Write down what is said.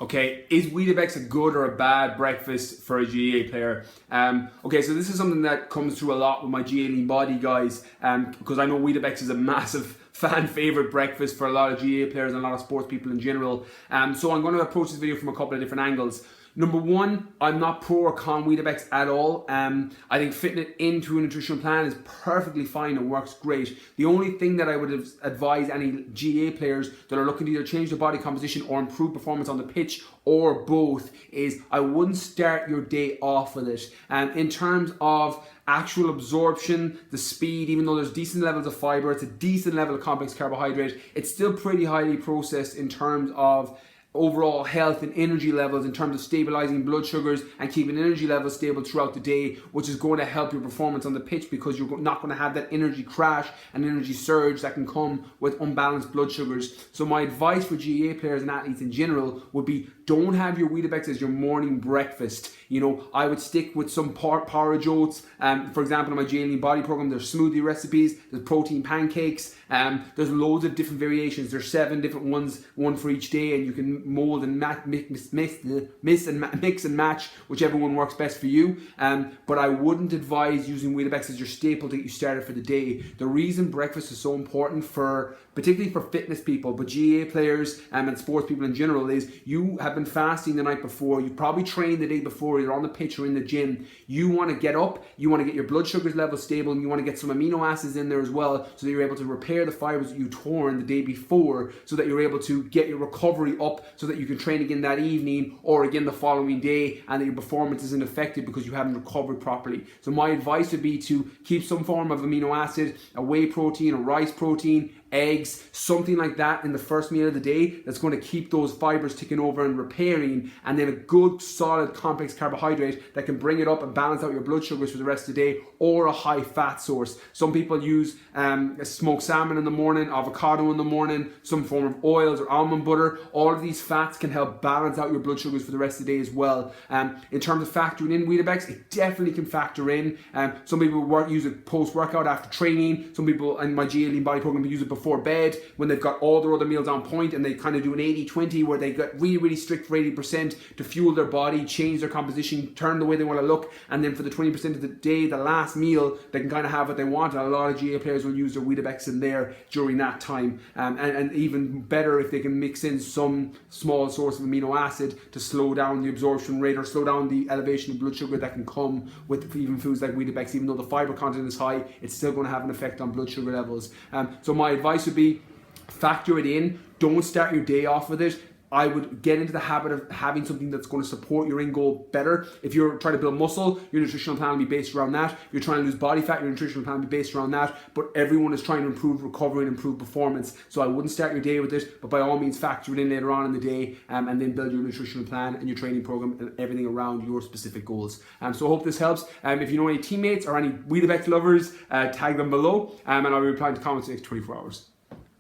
Okay, is Weetabix a good or a bad breakfast for a GA player? Okay, so this is something that comes through a lot with my GA lean body guys, because I know Weetabix is a massive fan favorite breakfast for a lot of GA players and a lot of sports people in general. So I'm going to approach this video from a couple of different angles. Number one, I'm not pro or con Weetabix at all. I think fitting it into a nutritional plan is perfectly fine and works great. The only thing that I would advise any GA players that are looking to either change their body composition or improve performance on the pitch or both is I wouldn't start your day off with it. In terms of actual absorption, the speed, even though there's decent levels of fiber, it's a decent level of complex carbohydrate, it's still pretty highly processed in terms of overall health and energy levels, in terms of stabilizing blood sugars and keeping energy levels stable throughout the day, which is going to help your performance on the pitch because you're not going to have that energy crash and energy surge that can come with unbalanced blood sugars. So my advice for GA players and athletes in general would be, don't have your Weetabix as your morning breakfast. You know, I would stick with some porridge oats. For example, in my GA Lean Body program, there's smoothie recipes, there's protein pancakes, there's loads of different variations. There's 7 different ones, one for each day, and you can mold and mix and match whichever one works best for you. But I wouldn't advise using Weetabix as your staple to get you started for the day. The reason breakfast is so important particularly for fitness people, but GA players and sports people in general, is you have been fasting the night before, you probably trained the day before, you're on the pitch or in the gym, you want to get up, you want to get your blood sugars level stable, and you want to get some amino acids in there as well, so that you're able to repair the fibers that you torn the day before, so that you're able to get your recovery up, so that you can train again that evening or again the following day, and that your performance isn't affected because you haven't recovered properly. So my advice would be to keep some form of amino acid, a whey protein, a rice protein, eggs, something like that in the first meal of the day that's going to keep those fibers ticking over and repairing, and then a good solid complex carbohydrate that can bring it up and balance out your blood sugars for the rest of the day, or a high fat source. Some people use smoked salmon in the morning, avocado in the morning, some form of oils or almond butter. All of these fats can help balance out your blood sugars for the rest of the day as well. In terms of factoring in Weetabix, it definitely can factor in. Some people use it post-workout after training. Some people in my GA Lean Body program use it before bed when they've got all their other meals on point, and they kind of do an 80-20 where they get really strict for 80% to fuel their body, change their composition, turn the way they want to look, and then for the 20% of the day, the last meal, they can kind of have what they want. And a lot of GA players will use their Weetabix in there during that time, and even better if they can mix in some small source of amino acid to slow down the absorption rate or slow down the elevation of blood sugar that can come with even foods like Weetabix. Even though the fiber content is high, it's still going to have an effect on blood sugar levels. So my advice would be, factor it in. Don't start your day off with it. I would get into the habit of having something that's going to support your end goal better. If you're trying to build muscle, your nutritional plan will be based around that. If you're trying to lose body fat, your nutritional plan will be based around that. But everyone is trying to improve recovery and improve performance. So I wouldn't start your day with it, but by all means factor it in later on in the day, and then build your nutritional plan and your training program and everything around your specific goals. So I hope this helps. If you know any teammates or any Weetabix lovers, tag them below, and I'll be replying to comments in the next 24 hours.